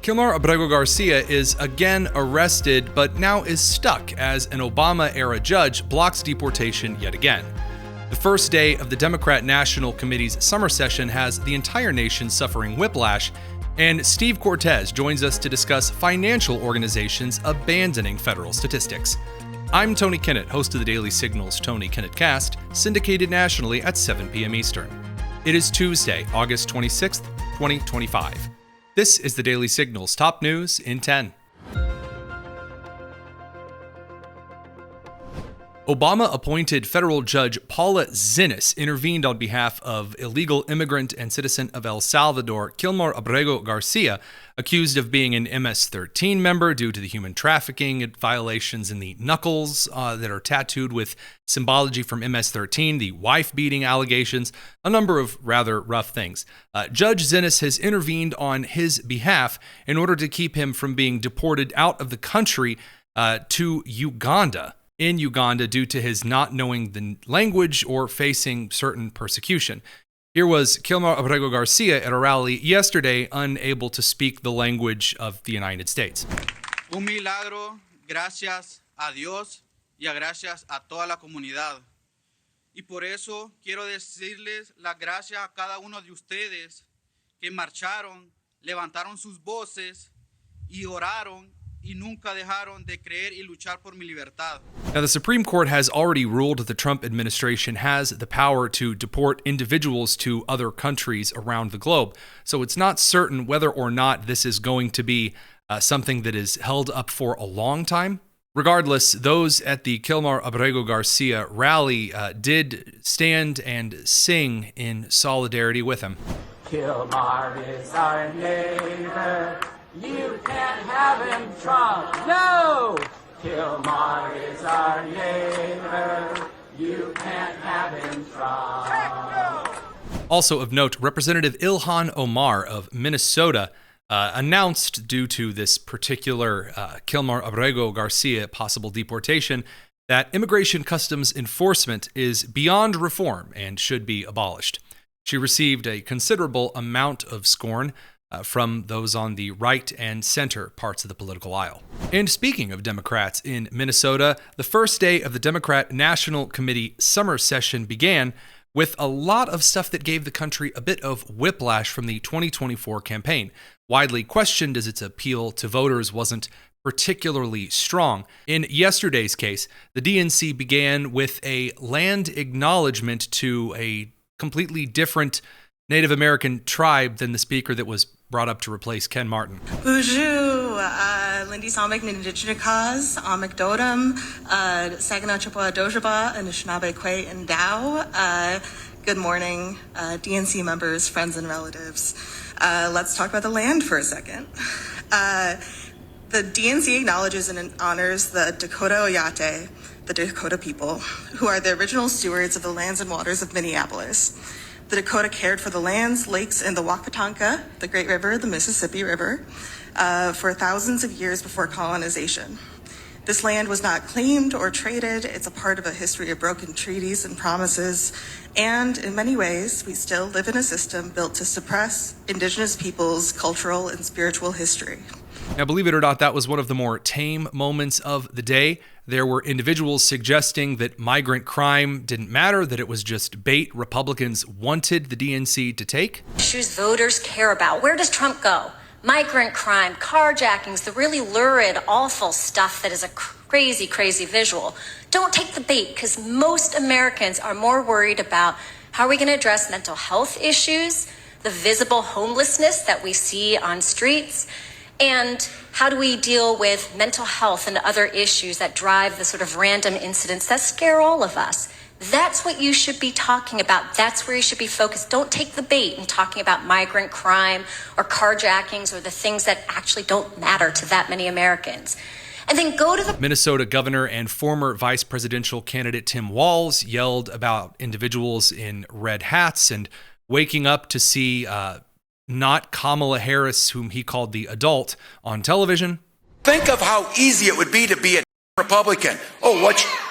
Kilmar Abrego Garcia is again arrested, but now is stuck as an Obama-era judge blocks deportation yet again. The first day of the Democrat National Committee's summer session has the entire nation suffering whiplash, and Steve Cortes joins us to discuss financial organizations abandoning federal statistics. I'm Tony Kinnett, host of the Daily Signal's Tony Kinnett Cast, syndicated nationally at 7 p.m. Eastern. It is Tuesday, August 26th, 2025. This is the Daily Signal's top news in 10. Obama-appointed federal judge Paula Zinnes intervened on behalf of illegal immigrant and citizen of El Salvador Kilmar Abrego Garcia, accused of being an MS-13 member due to the human trafficking violations in the knuckles that are tattooed with symbology from MS-13, the wife-beating allegations, a number of rather rough things. Judge Zinnes has intervened on his behalf in order to keep him from being deported out of the country to Uganda. In Uganda due to his not knowing the language or facing certain persecution. Here was Kilmar Abrego Garcia at a rally yesterday, unable to speak the language of the United States. Un milagro, gracias a Dios y gracias a toda la comunidad. Y por eso quiero decirles las gracias a cada uno de ustedes que marcharon, levantaron sus voces y oraron y nunca dejaron de creer y luchar por mi libertad. Now, the Supreme Court has already ruled that the Trump administration has the power to deport individuals to other countries around the globe. So it's not certain whether or not this is going to be something that is held up for a long time. Regardless, those at the Kilmar Abrego Garcia rally did stand and sing in solidarity with him. Kilmar is our neighbor. You can't have him, Trump. No! Kilmar is our neighbor. You can't have him, Trump. No! Also of note, Representative Ilhan Omar of Minnesota announced, due to this particular Kilmar Abrego Garcia possible deportation, that immigration customs enforcement is beyond reform and should be abolished. She received a considerable amount of scorn from those on the right and center parts of the political aisle. And speaking of Democrats in Minnesota, the first day of the Democrat National Committee summer session began with a lot of stuff that gave the country a bit of whiplash from the 2024 campaign. Widely questioned as its appeal to voters wasn't particularly strong. In yesterday's case, the DNC began with a land acknowledgement to a completely different Native American tribe than the speaker that was brought up to replace Ken Martin. Bonjour, Lindy Salmek, Nindichinikas, Amekdodam, Saginaw Chippewa Dojaba, Anishinaabe Kwe and Dow. Good morning, DNC members, friends, and relatives. Let's talk about the land for a second. The DNC acknowledges and honors the Dakota Oyate, the Dakota people, who are the original stewards of the lands and waters of Minneapolis. The Dakota cared for the lands, lakes, and the Wapatonka, the Great River, the Mississippi River, for thousands of years before colonization. This land was not claimed or traded. It's a part of a history of broken treaties and promises. And in many ways, we still live in a system built to suppress Indigenous peoples' cultural and spiritual history. Now, believe it or not, that was one of the more tame moments of the day. There were individuals suggesting that migrant crime didn't matter, that it was just bait Republicans wanted the DNC to take. Issues voters care about. Where does Trump go? Migrant crime, carjackings, the really lurid, awful stuff that is a crazy, crazy visual. Don't take the bait, because most Americans are more worried about how are we going to address mental health issues, the visible homelessness that we see on streets, and how do we deal with mental health and other issues that drive the sort of random incidents that scare all of us. That's what you should be talking about. That's where you should be focused. Don't take the bait in talking about migrant crime or carjackings or the things that actually don't matter to that many Americans. And then go to the Minnesota governor and former vice presidential candidate Tim Walz yelled about individuals in red hats and waking up to see not Kamala Harris, whom he called the adult, on television. Think of how easy it would be to be a Republican. Oh,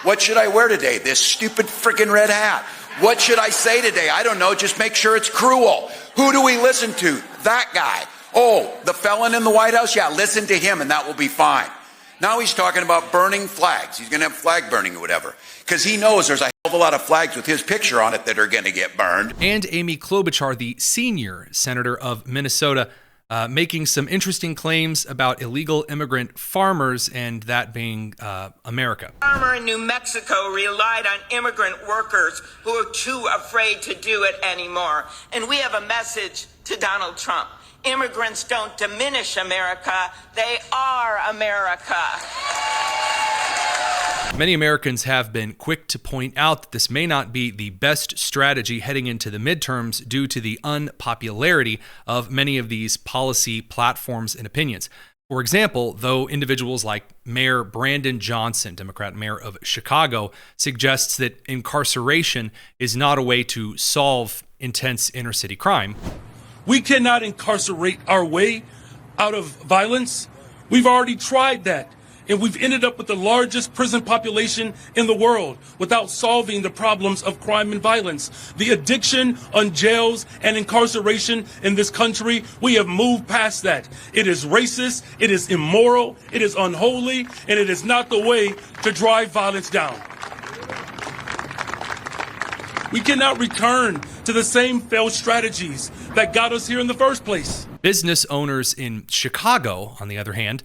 what should I wear today? This stupid freaking red hat. What should I say today? I don't know. Just make sure it's cruel. Who do we listen to? That guy. Oh, the felon in the White House? Yeah, listen to him and that will be fine. Now he's talking about burning flags. He's going to have flag burning or whatever, because he knows there's a hell of a lot of flags with his picture on it that are going to get burned. And Amy Klobuchar, the senior senator of Minnesota, making some interesting claims about illegal immigrant farmers and that being America. A farmer in New Mexico relied on immigrant workers who are too afraid to do it anymore. And we have a message to Donald Trump. Immigrants don't diminish America, they are America. Many Americans have been quick to point out that this may not be the best strategy heading into the midterms due to the unpopularity of many of these policy platforms and opinions. For example, though individuals like Mayor Brandon Johnson, Democrat mayor of Chicago, suggests that incarceration is not a way to solve intense inner city crime. We cannot incarcerate our way out of violence. We've already tried that, and we've ended up with the largest prison population in the world without solving the problems of crime and violence. The addiction on jails and incarceration in this country, we have moved past that. It is racist, it is immoral, it is unholy, and it is not the way to drive violence down. We cannot return to the same failed strategies that got us here in the first place. Business owners in Chicago, on the other hand,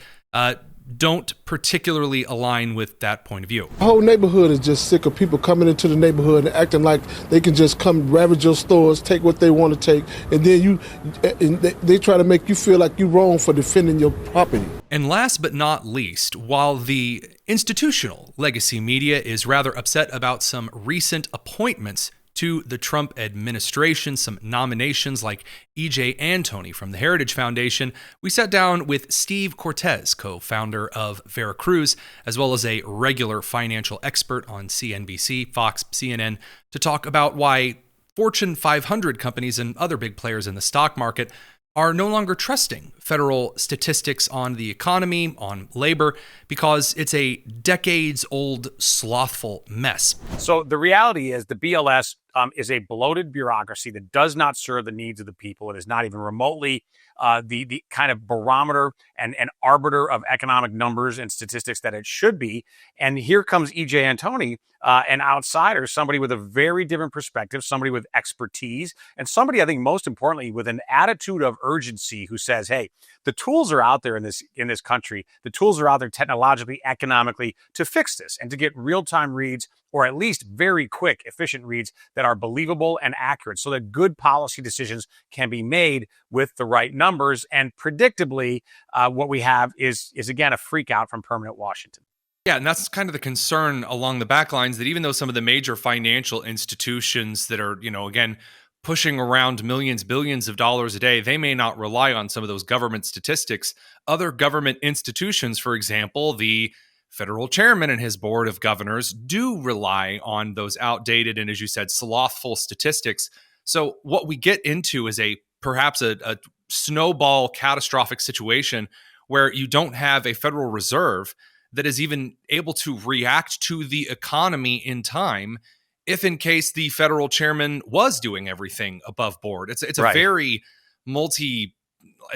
don't particularly align with that point of view. The whole neighborhood is just sick of people coming into the neighborhood and acting like they can just come ravage your stores, take what they want to take, and then they try to make you feel like you're wrong for defending your property. And last but not least, while the institutional legacy media is rather upset about some recent appointments to the Trump administration, some nominations like E.J. Antoni from the Heritage Foundation, we sat down with Steve Cortes, co-founder of Veracruz, as well as a regular financial expert on CNBC, Fox, CNN, to talk about why Fortune 500 companies and other big players in the stock market are no longer trusting federal statistics on the economy, on labor, because it's a decades-old slothful mess. So the reality is the BLS is a bloated bureaucracy that does not serve the needs of the people. It is not even remotely the kind of barometer and arbiter of economic numbers and statistics that it should be. And here comes E.J. Antoni, an outsider, somebody with a very different perspective, somebody with expertise, and somebody, I think most importantly, with an attitude of urgency who says, hey, the tools are out there in this country. The tools are out there technologically, economically to fix this and to get real-time reads, or at least very quick, efficient reads that are believable and accurate so that good policy decisions can be made with the right numbers. And predictably, what we have is again, a freak out from permanent Washington. Yeah, and that's kind of the concern along the backlines, that even though some of the major financial institutions that are, again, pushing around millions, billions of dollars a day, they may not rely on some of those government statistics. Other government institutions, for example, the federal chairman and his board of governors do rely on those outdated and, as you said, slothful statistics. So what we get into is perhaps a snowball catastrophic situation where you don't have a Federal Reserve that is even able to react to the economy in time, if in case the federal chairman was doing everything above board. It's a very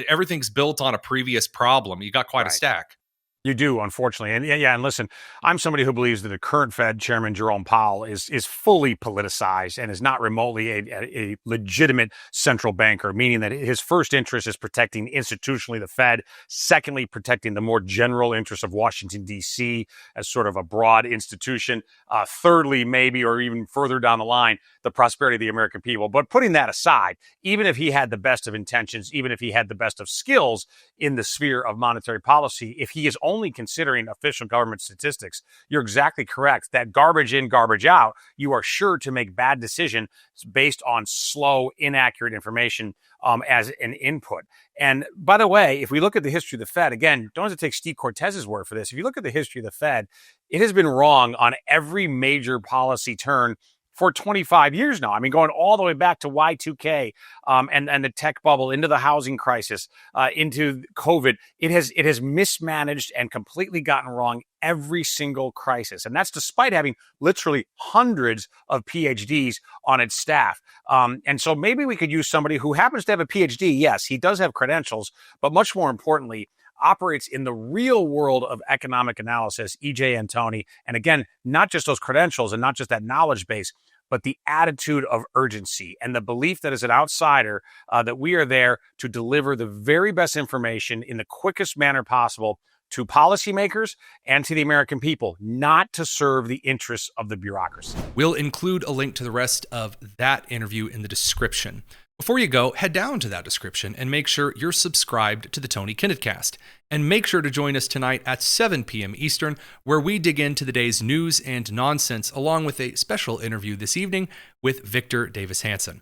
everything's built on a previous problem. You got quite a stack. You do, unfortunately. And and listen, I'm somebody who believes that the current Fed Chairman Jerome Powell is fully politicized and is not remotely a legitimate central banker, meaning that his first interest is protecting institutionally the Fed, secondly, protecting the more general interests of Washington, D.C. as sort of a broad institution, thirdly, maybe, or even further down the line, the prosperity of the American people. But putting that aside, even if he had the best of intentions, even if he had the best of skills in the sphere of monetary policy, if he is only considering official government statistics, you're exactly correct that garbage in, garbage out, you are sure to make bad decisions based on slow, inaccurate information as an input. And by the way, if we look at the history of the Fed, again, don't have to take Steve Cortes's word for this. If you look at the history of the Fed, it has been wrong on every major policy turn for 25 years now. I mean, going all the way back to Y2K and the tech bubble, into the housing crisis, into COVID. It has mismanaged and completely gotten wrong every single crisis. And that's despite having literally hundreds of PhDs on its staff. And so maybe we could use somebody who happens to have a PhD. Yes, he does have credentials, but much more importantly, operates in the real world of economic analysis, E.J. Antoni. And again, not just those credentials and not just that knowledge base, but the attitude of urgency and the belief that as an outsider, that we are there to deliver the very best information in the quickest manner possible to policymakers and to the American people, not to serve the interests of the bureaucracy. We'll include a link to the rest of that interview in the description. Before you go, head down to that description and make sure you're subscribed to the Tony Kinnett Cast. And make sure to join us tonight at 7 p.m. Eastern, where we dig into the day's news and nonsense, along with a special interview this evening with Victor Davis Hanson.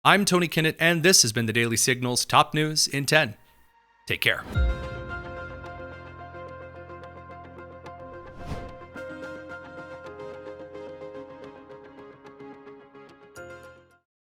I'm Tony Kinnett, and this has been the Daily Signal's Top News in 10. Take care.